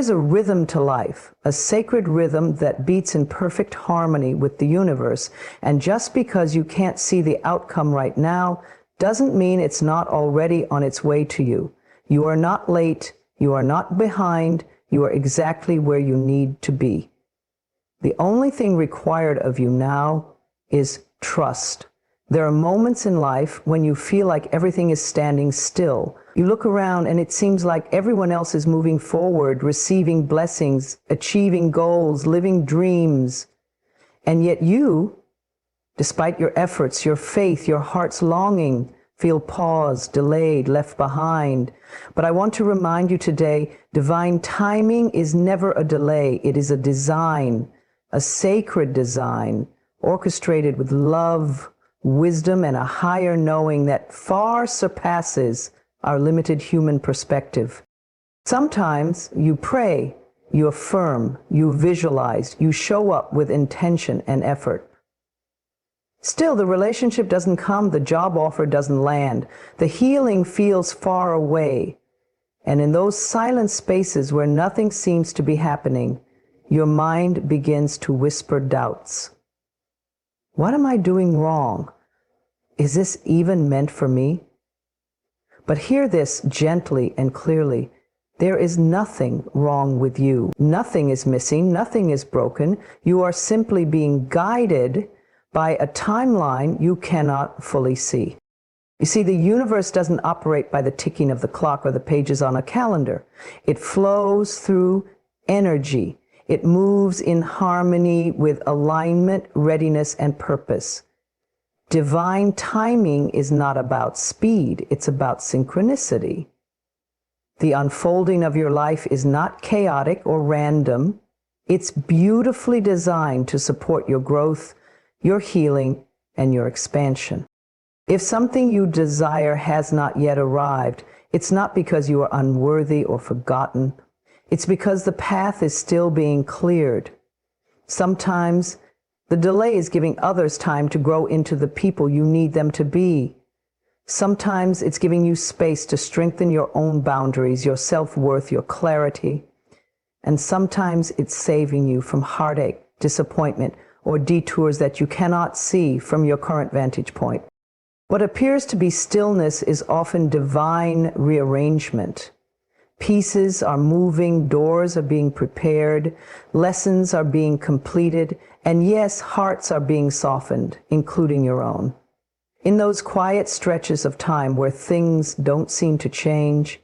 is a rhythm to life, a sacred rhythm that beats in perfect harmony with the universe. And just because you can't see the outcome right now doesn't mean it's not already on its way to you. You are not late, you are not behind, you are exactly where you need to be. The only thing required of you now is trust. There are moments in life when you feel like everything is standing still. You look around and it seems like everyone else is moving forward, receiving blessings, achieving goals, living dreams. And yet you, despite your efforts, your faith, your heart's longing, feel paused, delayed, left behind. But I want to remind you today, divine timing is never a delay. It is a design, a sacred design, orchestrated with love, wisdom, and a higher knowing that far surpasses our limited human perspective. Sometimes you pray, you affirm, you visualize, you show up with intention and effort. Still, the relationship doesn't come, the job offer doesn't land, the healing feels far away. And in those silent spaces where nothing seems to be happening, your mind begins to whisper doubts. What am I doing wrong? Is this even meant for me? But hear this gently and clearly. There is nothing wrong with you. Nothing is missing. Nothing is broken. You are simply being guided by a timeline you cannot fully see. You see, the universe doesn't operate by the ticking of the clock or the pages on a calendar. It flows through energy. It moves in harmony with alignment, readiness, and purpose. Divine timing is not about speed, it's about synchronicity. The unfolding of your life is not chaotic or random. It's beautifully designed to support your growth, your healing, and your expansion. If something you desire has not yet arrived, it's not because you are unworthy or forgotten. It's because the path is still being cleared. Sometimes the delay is giving others time to grow into the people you need them to be. Sometimes it's giving you space to strengthen your own boundaries, your self-worth, your clarity. And sometimes it's saving you from heartache, disappointment, or detours that you cannot see from your current vantage point. What appears to be stillness is often divine rearrangement. Pieces are moving, doors are being prepared, lessons are being completed, and yes, hearts are being softened, including your own. In those quiet stretches of time where things don't seem to change,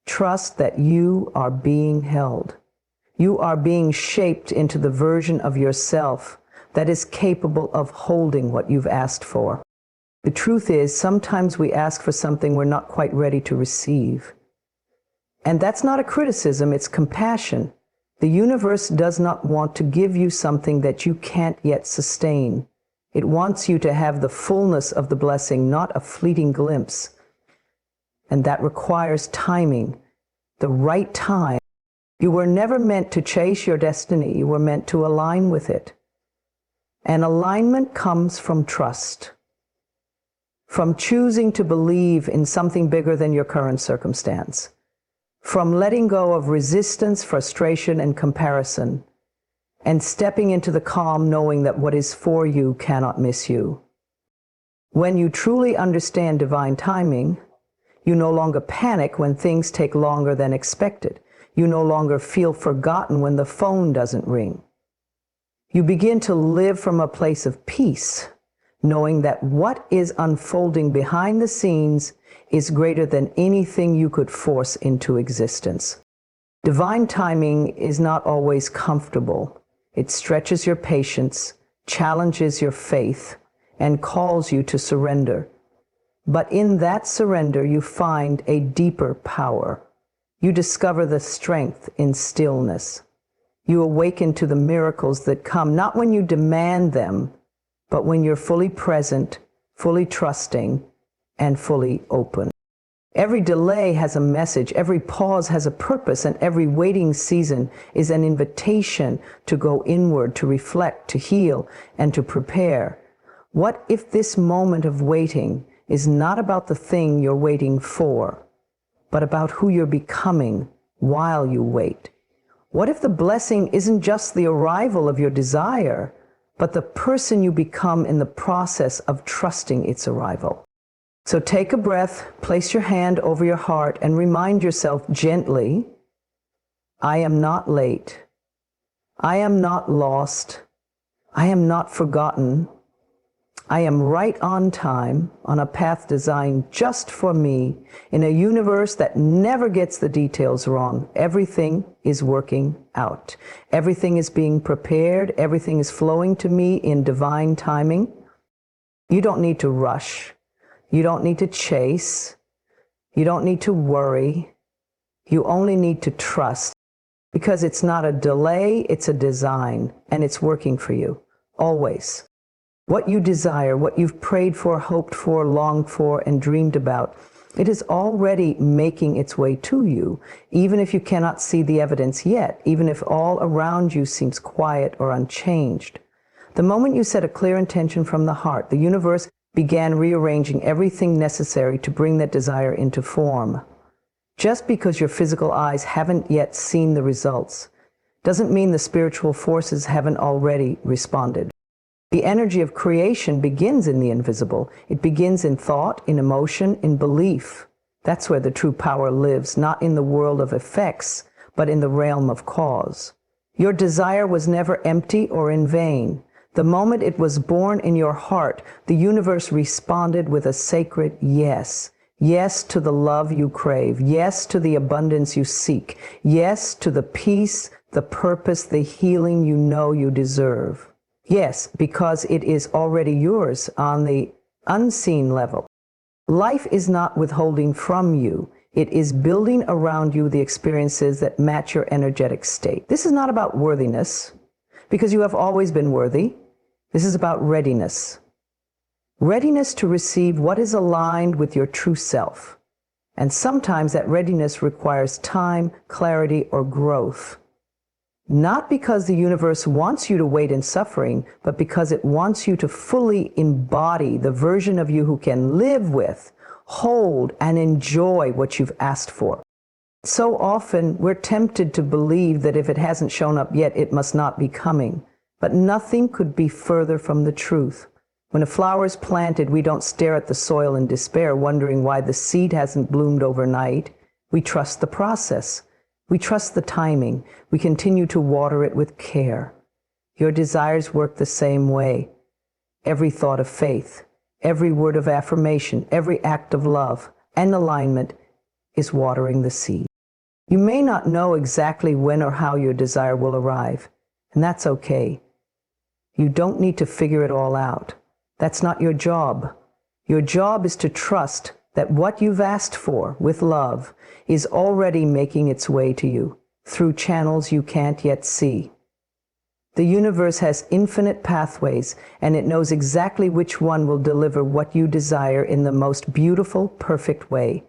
trust that you are being held. You are being shaped into the version of yourself that is capable of holding what you've asked for. The truth is, sometimes we ask for something we're not quite ready to receive. And that's not a criticism, it's compassion. The universe does not want to give you something that you can't yet sustain. It wants you to have the fullness of the blessing, not a fleeting glimpse. And that requires timing, the right time. You were never meant to chase your destiny, you were meant to align with it. And alignment comes from trust, from choosing to believe in something bigger than your current circumstance, from letting go of resistance, frustration, and comparison, and stepping into the calm knowing that what is for you cannot miss you. When you truly understand divine timing, you no longer panic when things take longer than expected. You no longer feel forgotten when the phone doesn't ring. You begin to live from a place of peace, knowing that what is unfolding behind the scenes is greater than anything you could force into existence. Divine timing is not always comfortable. It stretches your patience, challenges your faith, and calls you to surrender. But in that surrender, you find a deeper power. You discover the strength in stillness. You awaken to the miracles that come, not when you demand them, but when you're fully present, fully trusting, and fully open. Every delay has a message, every pause has a purpose, and every waiting season is an invitation to go inward, to reflect, to heal, and to prepare. What if this moment of waiting is not about the thing you're waiting for, but about who you're becoming while you wait? What if the blessing isn't just the arrival of your desire, but the person you become in the process of trusting its arrival? So take a breath, place your hand over your heart, and remind yourself gently, I am not late. I am not lost. I am not forgotten. I am right on time, on a path designed just for me, in a universe that never gets the details wrong. Everything is working out. Everything is being prepared. Everything is flowing to me in divine timing. You don't need to rush. You don't need to chase. You don't need to worry. You only need to trust, because it's not a delay, it's a design, and it's working for you, always. What you desire, what you've prayed for, hoped for, longed for, and dreamed about, it is already making its way to you, even if you cannot see the evidence yet, even if all around you seems quiet or unchanged. The moment you set a clear intention from the heart, the universe began rearranging everything necessary to bring that desire into form. Just because your physical eyes haven't yet seen the results doesn't mean the spiritual forces haven't already responded. The energy of creation begins in the invisible. It begins in thought, in emotion, in belief. That's where the true power lives, not in the world of effects, but in the realm of cause. Your desire was never empty or in vain. The moment it was born in your heart, the universe responded with a sacred yes. Yes to the love you crave. Yes to the abundance you seek. Yes to the peace, the purpose, the healing you know you deserve. Yes, because it is already yours on the unseen level. Life is not withholding from you. It is building around you the experiences that match your energetic state. This is not about worthiness, because you have always been worthy. This is about readiness. Readiness to receive what is aligned with your true self. And sometimes that readiness requires time, clarity, or growth. Not because the universe wants you to wait in suffering, but because it wants you to fully embody the version of you who can live with, hold, and enjoy what you've asked for. So often we're tempted to believe that if it hasn't shown up yet, it must not be coming. But nothing could be further from the truth. When a flower is planted, we don't stare at the soil in despair, wondering why the seed hasn't bloomed overnight. We trust the process. We trust the timing. We continue to water it with care. Your desires work the same way. Every thought of faith, every word of affirmation, every act of love and alignment is watering the seed. You may not know exactly when or how your desire will arrive, and that's okay. You don't need to figure it all out. That's not your job. Your job is to trust that what you've asked for with love is already making its way to you through channels you can't yet see. The universe has infinite pathways, and it knows exactly which one will deliver what you desire in the most beautiful, perfect way.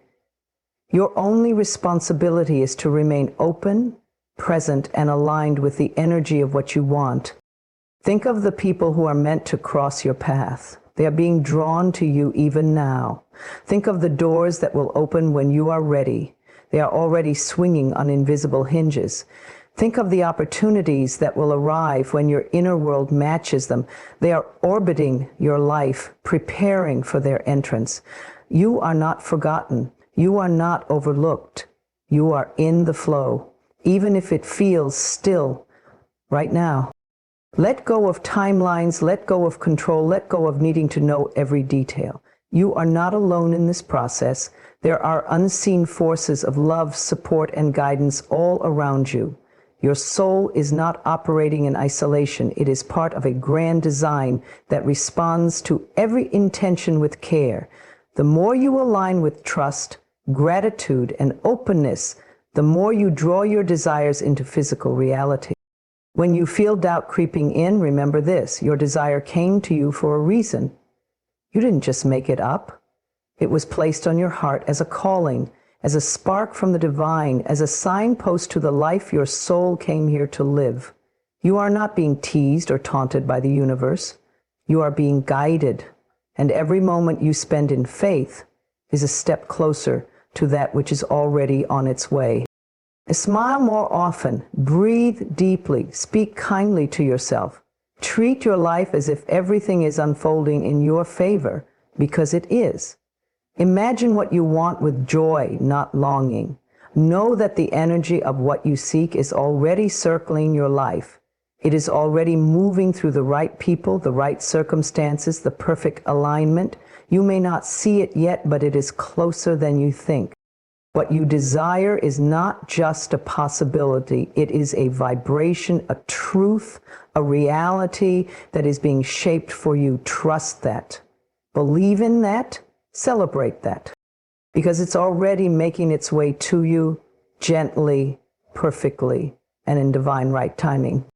Your only responsibility is to remain open, present, and aligned with the energy of what you want. Think of the people who are meant to cross your path. They are being drawn to you even now. Think of the doors that will open when you are ready. They are already swinging on invisible hinges. Think of the opportunities that will arrive when your inner world matches them. They are orbiting your life, preparing for their entrance. You are not forgotten. You are not overlooked. You are in the flow, even if it feels still right now. Let go of timelines, let go of control, let go of needing to know every detail. You are not alone in this process. There are unseen forces of love, support, and guidance all around you. Your soul is not operating in isolation. It is part of a grand design that responds to every intention with care. The more you align with trust, gratitude, and openness, the more you draw your desires into physical reality. When you feel doubt creeping in, remember this: your desire came to you for a reason. You didn't just make it up. It was placed on your heart as a calling, as a spark from the divine, as a signpost to the life your soul came here to live. You are not being teased or taunted by the universe. You are being guided, and every moment you spend in faith is a step closer to that which is already on its way. Smile more often, breathe deeply, speak kindly to yourself. Treat your life as if everything is unfolding in your favor, because it is. Imagine what you want with joy, not longing. Know that the energy of what you seek is already circling your life. It is already moving through the right people, the right circumstances, the perfect alignment. You may not see it yet, but it is closer than you think. What you desire is not just a possibility. It is a vibration, a truth, a reality that is being shaped for you. Trust that. Believe in that. Celebrate that. Because it's already making its way to you gently, perfectly, and in divine right timing.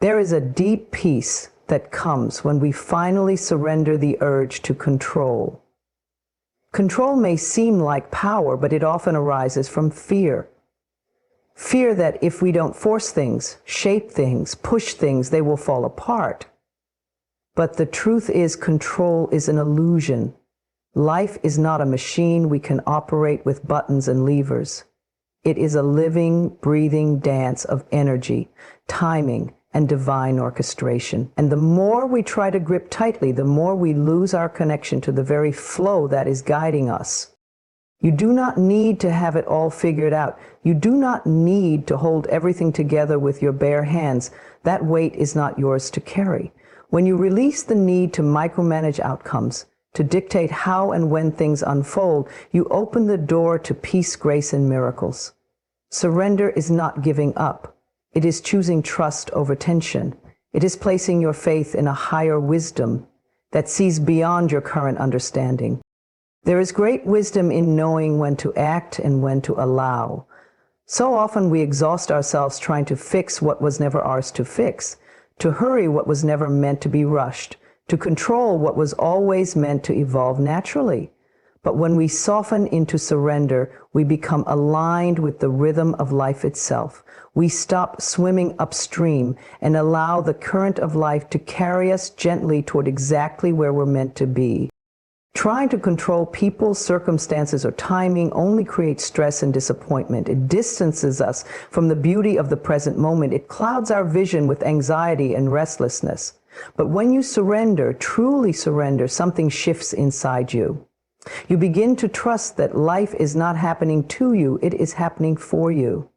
There is a deep peace that comes when we finally surrender the urge to control. Control may seem like power, but it often arises from fear. Fear that if we don't force things, shape things, push things, they will fall apart. But the truth is, control is an illusion. Life is not a machine we can operate with buttons and levers. It is a living, breathing dance of energy, timing, and divine orchestration. And the more we try to grip tightly, the more we lose our connection to the very flow that is guiding us. You do not need to have it all figured out. You do not need to hold everything together with your bare hands. That weight is not yours to carry. When you release the need to micromanage outcomes, to dictate how and when things unfold, you open the door to peace, grace, and miracles. Surrender is not giving up. It is choosing trust over tension. It is placing your faith in a higher wisdom that sees beyond your current understanding. There is great wisdom in knowing when to act and when to allow. So often we exhaust ourselves trying to fix what was never ours to fix, to hurry what was never meant to be rushed, to control what was always meant to evolve naturally. But when we soften into surrender, we become aligned with the rhythm of life itself. We stop swimming upstream and allow the current of life to carry us gently toward exactly where we're meant to be. Trying to control people, circumstances, or timing only creates stress and disappointment. It distances us from the beauty of the present moment. It clouds our vision with anxiety and restlessness. But when you surrender, truly surrender, something shifts inside you. You begin to trust that life is not happening to you, it is happening for you.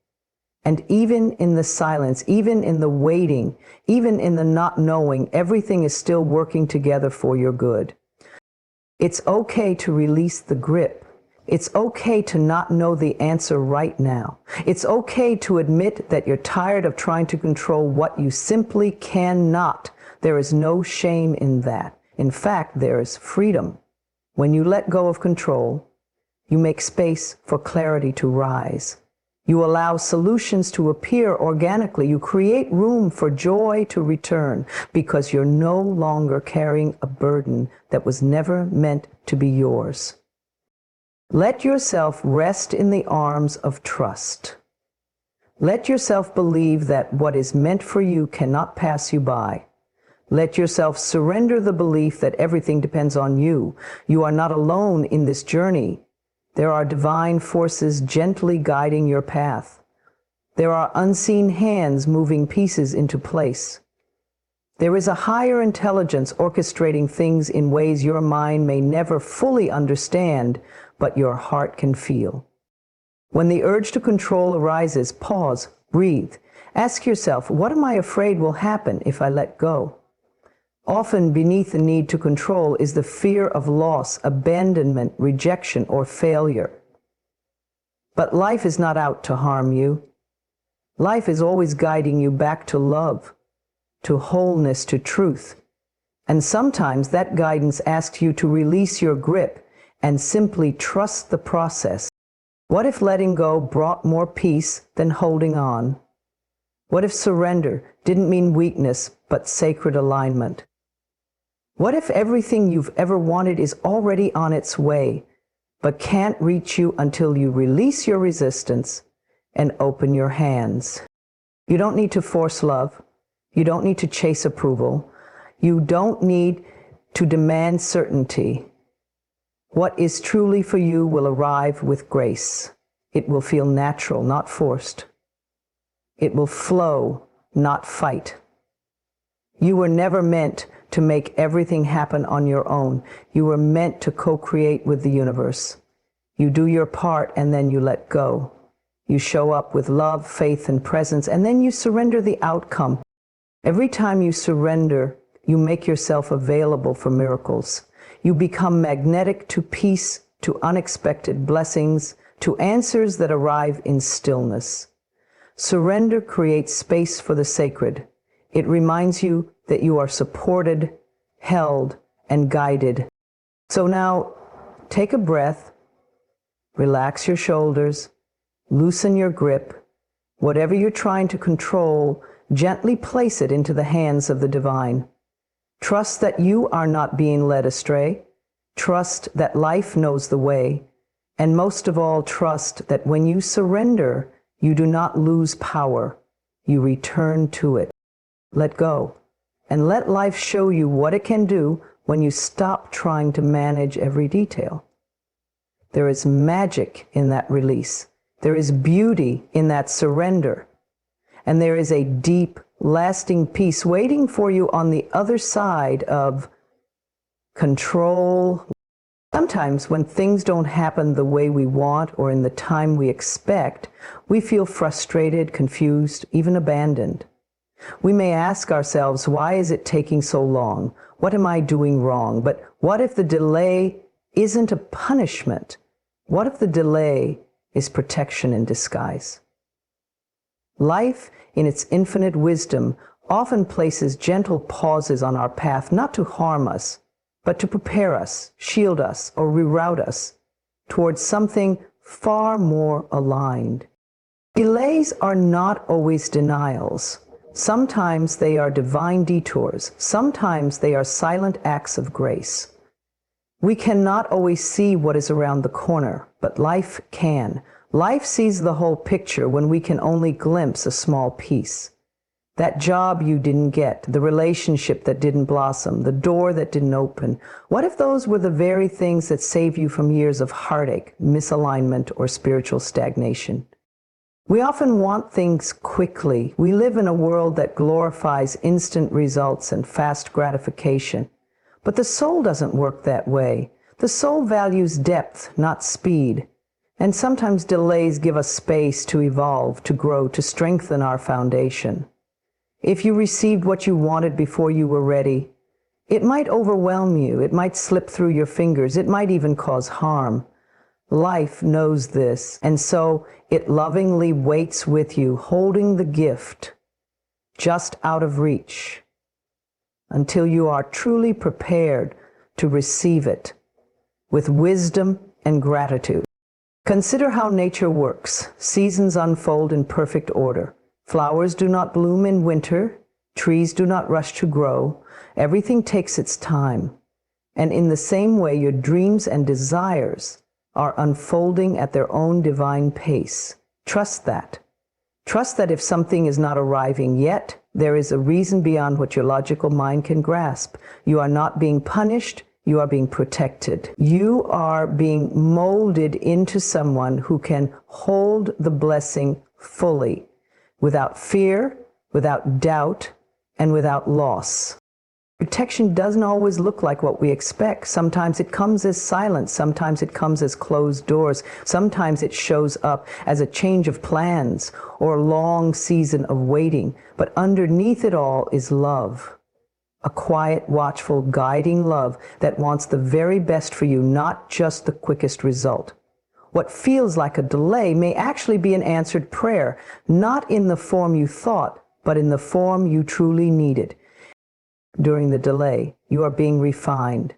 And even in the silence, even in the waiting, even in the not knowing, everything is still working together for your good. It's okay to release the grip. It's okay to not know the answer right now. It's okay to admit that you're tired of trying to control what you simply cannot. There is no shame in that. In fact, there is freedom. When you let go of control, you make space for clarity to rise. You allow solutions to appear organically. You create room for joy to return because you're no longer carrying a burden that was never meant to be yours. Let yourself rest in the arms of trust. Let yourself believe that what is meant for you cannot pass you by. Let yourself surrender the belief that everything depends on you. You are not alone in this journey. There are divine forces gently guiding your path. There are unseen hands moving pieces into place. There is a higher intelligence orchestrating things in ways your mind may never fully understand, but your heart can feel. When the urge to control arises, pause, breathe. Ask yourself, what am I afraid will happen if I let go? Often beneath the need to control is the fear of loss, abandonment, rejection, or failure. But life is not out to harm you. Life is always guiding you back to love, to wholeness, to truth. And sometimes that guidance asks you to release your grip and simply trust the process. What if letting go brought more peace than holding on? What if surrender didn't mean weakness, but sacred alignment? What if everything you've ever wanted is already on its way, but can't reach you until you release your resistance and open your hands? You don't need to force love. You don't need to chase approval. You don't need to demand certainty. What is truly for you will arrive with grace. It will feel natural, not forced. It will flow, not fight. You were never meant to make everything happen on your own. You were meant to co-create with the universe. You do your part and then you let go. You show up with love, faith, and presence, and then you surrender the outcome. Every time you surrender, you make yourself available for miracles. You become magnetic to peace, to unexpected blessings, to answers that arrive in stillness. Surrender creates space for the sacred. It reminds you that you are supported, held, and guided. So now, take a breath, relax your shoulders, loosen your grip. Whatever you're trying to control, gently place it into the hands of the divine. Trust that you are not being led astray. Trust that life knows the way. And most of all, trust that when you surrender, you do not lose power. You return to it. Let go. And let life show you what it can do when you stop trying to manage every detail. There is magic in that release. There is beauty in that surrender. And there is a deep, lasting peace waiting for you on the other side of control. Sometimes when things don't happen the way we want or in the time we expect, we feel frustrated, confused, even abandoned. We may ask ourselves, why is it taking so long? What am I doing wrong? But what if the delay isn't a punishment? What if the delay is protection in disguise? Life, in its infinite wisdom, often places gentle pauses on our path, not to harm us, but to prepare us, shield us, or reroute us towards something far more aligned. Delays are not always denials. Sometimes they are divine detours. Sometimes they are silent acts of grace. We cannot always see what is around the corner, but life can. Life sees the whole picture when we can only glimpse a small piece. That job you didn't get, the relationship that didn't blossom, the door that didn't open. What if those were the very things that save you from years of heartache, misalignment, or spiritual stagnation? We often want things quickly. We live in a world that glorifies instant results and fast gratification. But the soul doesn't work that way. The soul values depth, not speed. And sometimes delays give us space to evolve, to grow, to strengthen our foundation. If you received what you wanted before you were ready, it might overwhelm you, it might slip through your fingers, it might even cause harm. Life knows this, and so it lovingly waits with you, holding the gift just out of reach, until you are truly prepared to receive it with wisdom and gratitude. Consider how nature works. Seasons unfold in perfect order. Flowers do not bloom in winter. Trees do not rush to grow. Everything takes its time. And in the same way, your dreams and desires are unfolding at their own divine pace. Trust that. Trust that if something is not arriving yet, there is a reason beyond what your logical mind can grasp. You are not being punished. You are being protected. You are being molded into someone who can hold the blessing fully, without fear, without doubt, and without loss. Protection doesn't always look like what we expect. Sometimes it comes as silence. Sometimes it comes as closed doors. Sometimes it shows up as a change of plans or a long season of waiting. But underneath it all is love. A quiet, watchful, guiding love that wants the very best for you, not just the quickest result. What feels like a delay may actually be an answered prayer, not in the form you thought, but in the form you truly needed. During the delay, you are being refined.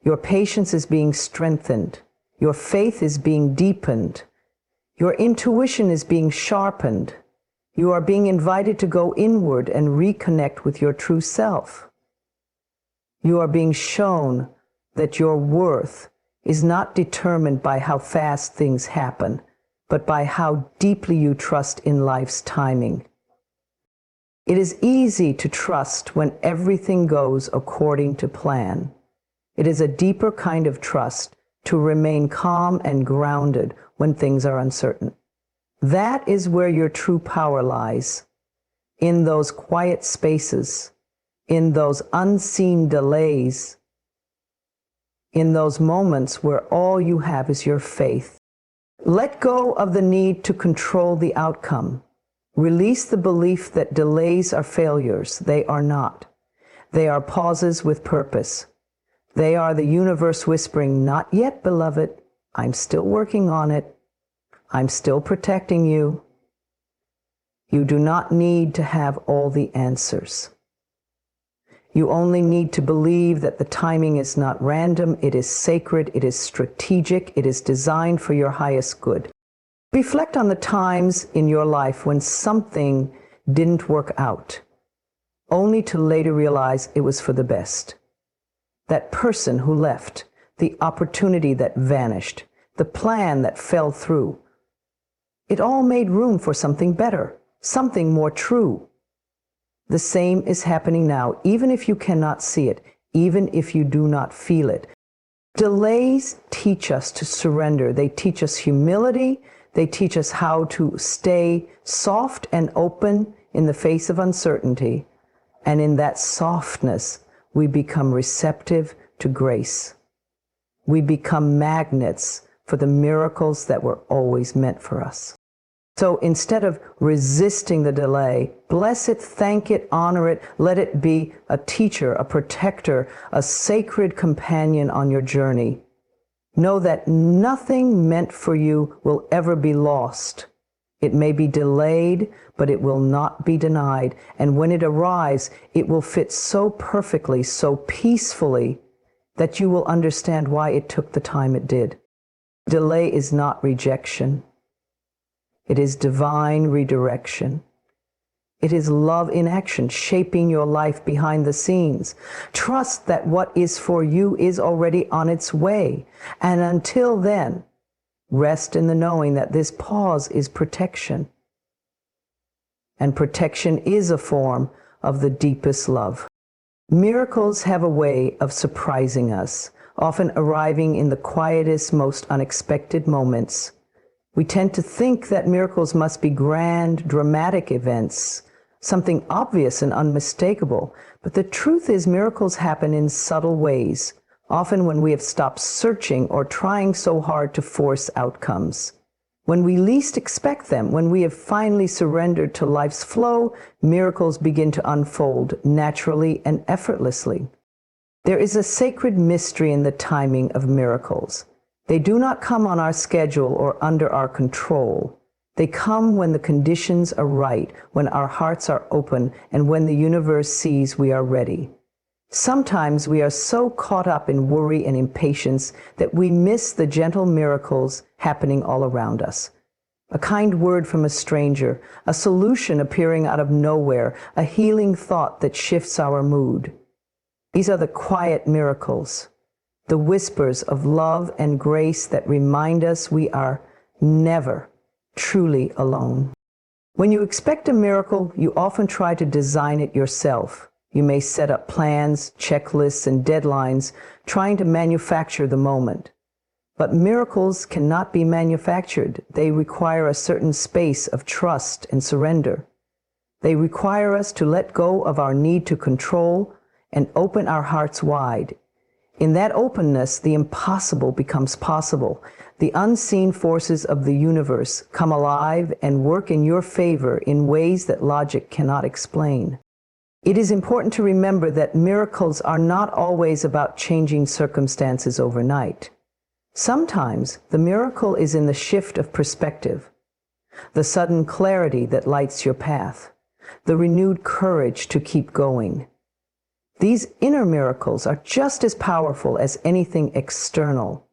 Your patience is being strengthened. Your faith is being deepened. Your intuition is being sharpened. You are being invited to go inward and reconnect with your true self. You are being shown that your worth is not determined by how fast things happen, but by how deeply you trust in life's timing. It is easy to trust when everything goes according to plan. It is a deeper kind of trust to remain calm and grounded when things are uncertain. That is where your true power lies, in those quiet spaces, in those unseen delays, in those moments where all you have is your faith. Let go of the need to control the outcome. Release the belief that delays are failures. They are not. They are pauses with purpose. They are the universe whispering, "Not yet, beloved. I'm still working on it. I'm still protecting you." You do not need to have all the answers. You only need to believe that the timing is not random, it is sacred, it is strategic, it is designed for your highest good. Reflect on the times in your life when something didn't work out, only to later realize it was for the best. That person who left, the opportunity that vanished, the plan that fell through. It all made room for something better, something more true. The same is happening now, even if you cannot see it, even if you do not feel it. Delays teach us to surrender. They teach us humility. They teach us how to stay soft and open in the face of uncertainty. And in that softness, we become receptive to grace. We become magnets for the miracles that were always meant for us. So instead of resisting the delay, bless it, thank it, honor it, let it be a teacher, a protector, a sacred companion on your journey. Know that nothing meant for you will ever be lost. It may be delayed, but it will not be denied. And when it arrives, it will fit so perfectly, so peacefully, that you will understand why it took the time it did. Delay is not rejection. It is divine redirection. It is love in action, shaping your life behind the scenes. Trust that what is for you is already on its way. And until then, rest in the knowing that this pause is protection. And protection is a form of the deepest love. Miracles have a way of surprising us, often arriving in the quietest, most unexpected moments. We tend to think that miracles must be grand, dramatic events, something obvious and unmistakable. But the truth is, miracles happen in subtle ways, often when we have stopped searching or trying so hard to force outcomes. When we least expect them, when we have finally surrendered to life's flow, miracles begin to unfold naturally and effortlessly. There is a sacred mystery in the timing of miracles. They do not come on our schedule or under our control. They come when the conditions are right, when our hearts are open, and when the universe sees we are ready. Sometimes we are so caught up in worry and impatience that we miss the gentle miracles happening all around us. A kind word from a stranger, a solution appearing out of nowhere, a healing thought that shifts our mood. These are the quiet miracles, the whispers of love and grace that remind us we are never truly alone. When you expect a miracle, you often try to design it yourself. You may set up plans, checklists, and deadlines, trying to manufacture the moment. But miracles cannot be manufactured. They require a certain space of trust and surrender. They require us to let go of our need to control and open our hearts wide. In that openness, the impossible becomes possible. The unseen forces of the universe come alive and work in your favor in ways that logic cannot explain. It is important to remember that miracles are not always about changing circumstances overnight. Sometimes the miracle is in the shift of perspective, the sudden clarity that lights your path, the renewed courage to keep going. These inner miracles are just as powerful as anything external.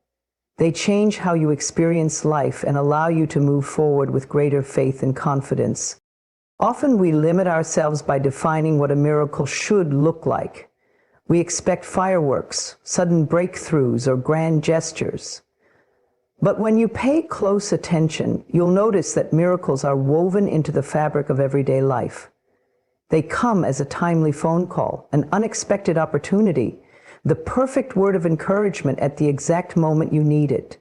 They change how you experience life and allow you to move forward with greater faith and confidence. Often we limit ourselves by defining what a miracle should look like. We expect fireworks, sudden breakthroughs, or grand gestures. But when you pay close attention, you'll notice that miracles are woven into the fabric of everyday life. They come as a timely phone call, an unexpected opportunity, the perfect word of encouragement at the exact moment you need it.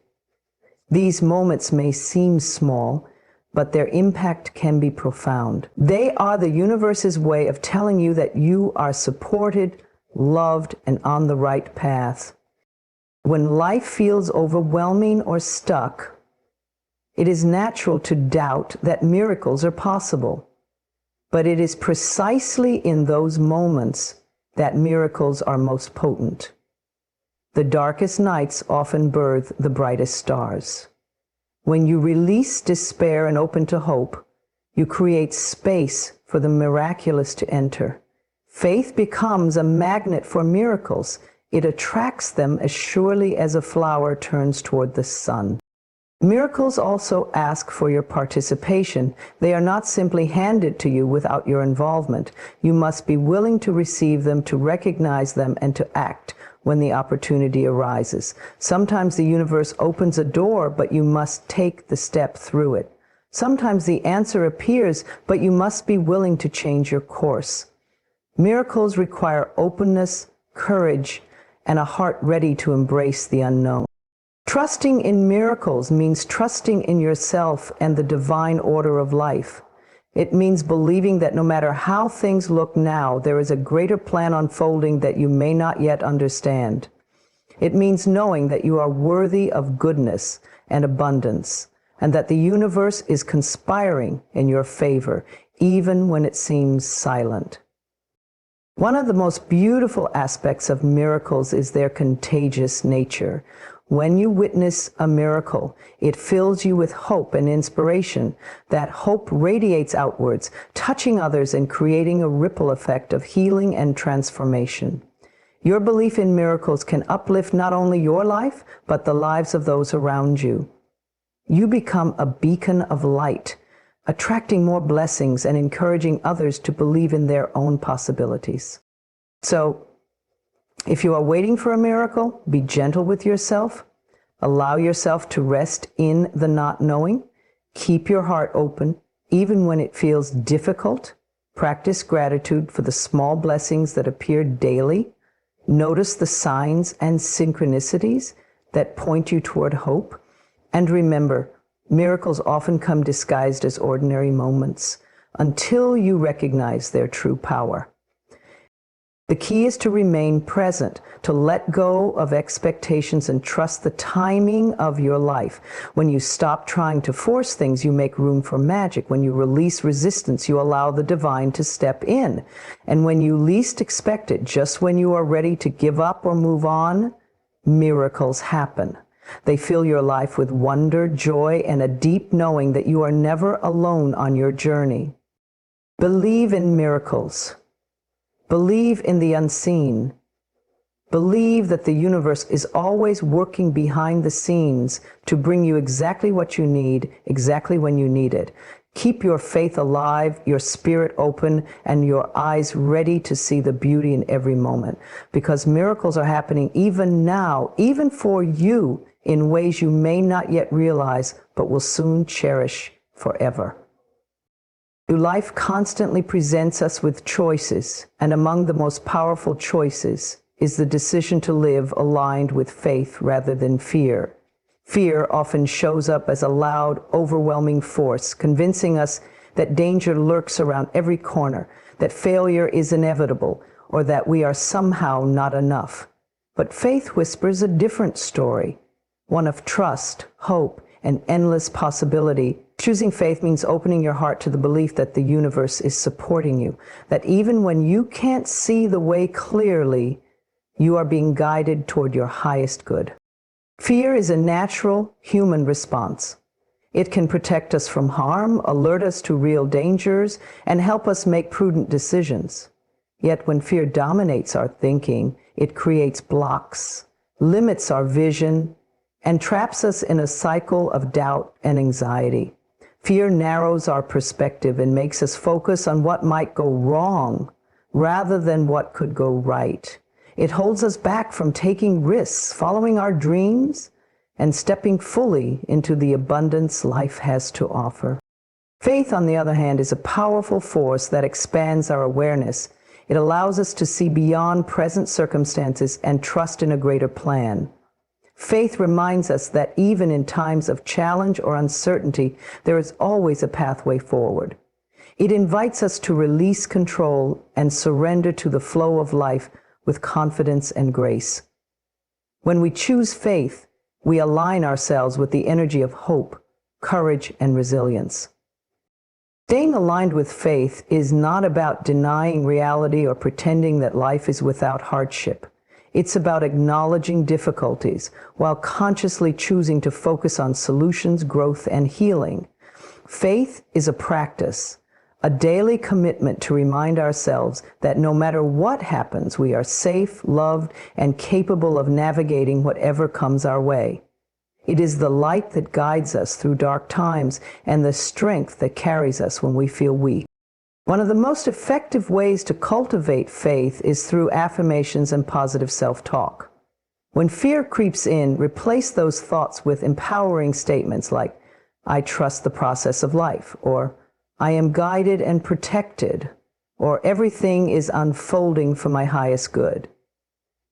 These moments may seem small, but their impact can be profound. They are the universe's way of telling you that you are supported, loved, and on the right path. When life feels overwhelming or stuck, it is natural to doubt that miracles are possible. But it is precisely in those moments that miracles are most potent. The darkest nights often birth the brightest stars. When you release despair and open to hope, you create space for the miraculous to enter. Faith becomes a magnet for miracles. It attracts them as surely as a flower turns toward the sun. Miracles also ask for your participation. They are not simply handed to you without your involvement. You must be willing to receive them, to recognize them, and to act when the opportunity arises. Sometimes the universe opens a door, but you must take the step through it. Sometimes the answer appears, but you must be willing to change your course. Miracles require openness, courage, and a heart ready to embrace the unknown. Trusting in miracles means trusting in yourself and the divine order of life. It means believing that no matter how things look now, there is a greater plan unfolding that you may not yet understand. It means knowing that you are worthy of goodness and abundance, and that the universe is conspiring in your favor, even when it seems silent. One of the most beautiful aspects of miracles is their contagious nature. When you witness a miracle, it fills you with hope and inspiration. That hope radiates outwards, touching others and creating a ripple effect of healing and transformation. Your belief in miracles can uplift not only your life, but the lives of those around you. You become a beacon of light, attracting more blessings and encouraging others to believe in their own possibilities. So, if you are waiting for a miracle, be gentle with yourself. Allow yourself to rest in the not knowing. Keep your heart open, even when it feels difficult. Practice gratitude for the small blessings that appear daily. Notice the signs and synchronicities that point you toward hope. And remember, miracles often come disguised as ordinary moments until you recognize their true power. The key is to remain present, to let go of expectations and trust the timing of your life. When you stop trying to force things, you make room for magic. When you release resistance, you allow the divine to step in. And when you least expect it, just when you are ready to give up or move on, miracles happen. They fill your life with wonder, joy, and a deep knowing that you are never alone on your journey. Believe in miracles. Believe in the unseen. Believe that the universe is always working behind the scenes to bring you exactly what you need, exactly when you need it. Keep your faith alive, your spirit open, and your eyes ready to see the beauty in every moment. Because miracles are happening even now, even for you, in ways you may not yet realize, but will soon cherish forever. Life constantly presents us with choices, and among the most powerful choices is the decision to live aligned with faith rather than fear. Fear often shows up as a loud, overwhelming force, convincing us that danger lurks around every corner, that failure is inevitable, or that we are somehow not enough. But faith whispers a different story, one of trust, hope, and endless possibility. Choosing faith means opening your heart to the belief that the universe is supporting you, that even when you can't see the way clearly, you are being guided toward your highest good. Fear is a natural human response. It can protect us from harm, alert us to real dangers, and help us make prudent decisions. Yet when fear dominates our thinking, it creates blocks, limits our vision, and traps us in a cycle of doubt and anxiety. Fear narrows our perspective and makes us focus on what might go wrong rather than what could go right. It holds us back from taking risks, following our dreams, and stepping fully into the abundance life has to offer. Faith, on the other hand, is a powerful force that expands our awareness. It allows us to see beyond present circumstances and trust in a greater plan. Faith reminds us that even in times of challenge or uncertainty, there is always a pathway forward. It invites us to release control and surrender to the flow of life with confidence and grace. When we choose faith, we align ourselves with the energy of hope, courage, and resilience. Staying aligned with faith is not about denying reality or pretending that life is without hardship. It's about acknowledging difficulties while consciously choosing to focus on solutions, growth, and healing. Faith is a practice, a daily commitment to remind ourselves that no matter what happens, we are safe, loved, and capable of navigating whatever comes our way. It is the light that guides us through dark times and the strength that carries us when we feel weak. One of the most effective ways to cultivate faith is through affirmations and positive self-talk. When fear creeps in, replace those thoughts with empowering statements like, "I trust the process of life," or "I am guided and protected," or "Everything is unfolding for my highest good."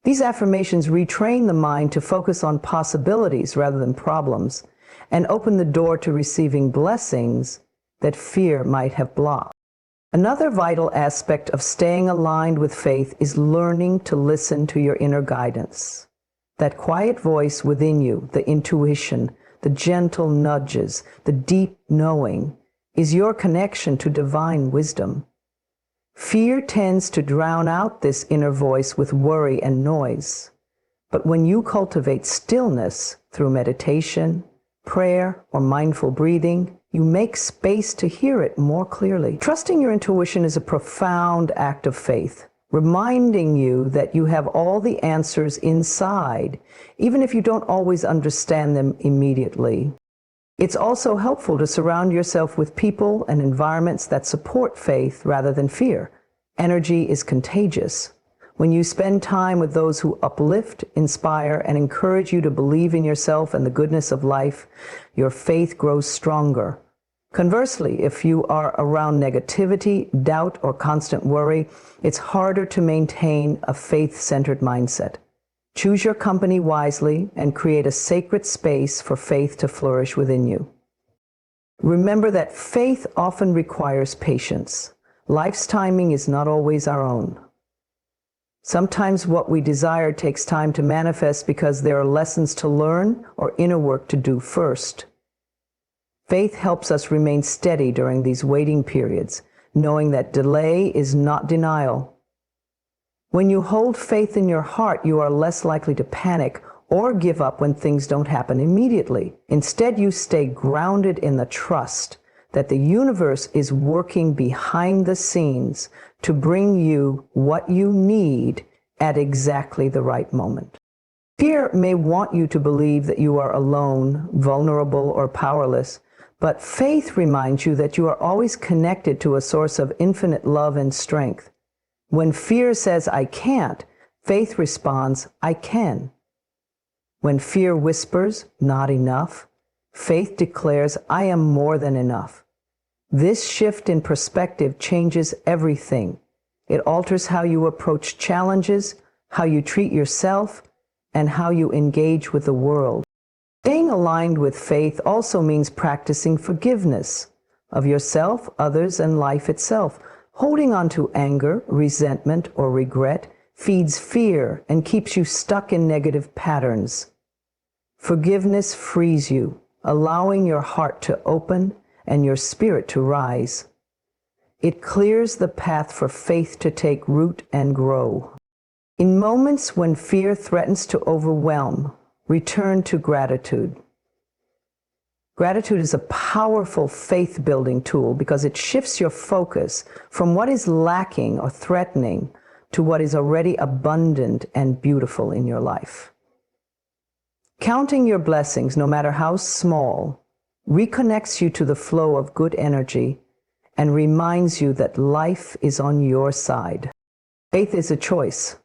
These affirmations retrain the mind to focus on possibilities rather than problems and open the door to receiving blessings that fear might have blocked. Another vital aspect of staying aligned with faith is learning to listen to your inner guidance. That quiet voice within you, the intuition, the gentle nudges, the deep knowing, is your connection to divine wisdom. Fear tends to drown out this inner voice with worry and noise. But when you cultivate stillness through meditation, prayer, or mindful breathing, you make space to hear it more clearly. Trusting your intuition is a profound act of faith, reminding you that you have all the answers inside, even if you don't always understand them immediately. It's also helpful to surround yourself with people and environments that support faith rather than fear. Energy is contagious. When you spend time with those who uplift, inspire, and encourage you to believe in yourself and the goodness of life, your faith grows stronger. Conversely, if you are around negativity, doubt, or constant worry, it's harder to maintain a faith-centered mindset. Choose your company wisely and create a sacred space for faith to flourish within you. Remember that faith often requires patience. Life's timing is not always our own. Sometimes what we desire takes time to manifest because there are lessons to learn or inner work to do first. Faith helps us remain steady during these waiting periods, knowing that delay is not denial. When you hold faith in your heart, you are less likely to panic or give up when things don't happen immediately. Instead, you stay grounded in the trust that the universe is working behind the scenes to bring you what you need at exactly the right moment. Fear may want you to believe that you are alone, vulnerable, or powerless, but faith reminds you that you are always connected to a source of infinite love and strength. When fear says, "I can't," faith responds, "I can." When fear whispers, "Not enough," faith declares, "I am more than enough." This shift in perspective changes everything. It alters how you approach challenges, how you treat yourself, and how you engage with the world. Staying aligned with faith also means practicing forgiveness of yourself, others, and life itself. Holding on to anger, resentment, or regret feeds fear and keeps you stuck in negative patterns. Forgiveness frees you, allowing your heart to open and your spirit to rise. It clears the path for faith to take root and grow. In moments when fear threatens to overwhelm, return to gratitude. Gratitude is a powerful faith-building tool because it shifts your focus from what is lacking or threatening to what is already abundant and beautiful in your life. Counting your blessings, no matter how small, reconnects you to the flow of good energy and reminds you that life is on your side. Faith is a choice,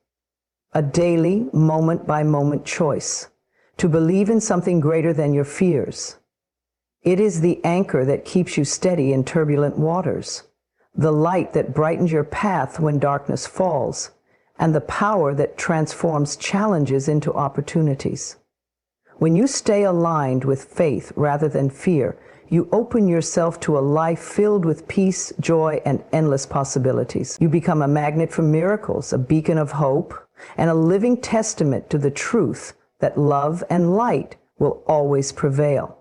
a daily, moment-by-moment choice to believe in something greater than your fears. It is the anchor that keeps you steady in turbulent waters, the light that brightens your path when darkness falls, and the power that transforms challenges into opportunities. When you stay aligned with faith rather than fear, you open yourself to a life filled with peace, joy, and endless possibilities. You become a magnet for miracles, a beacon of hope, and a living testament to the truth that love and light will always prevail.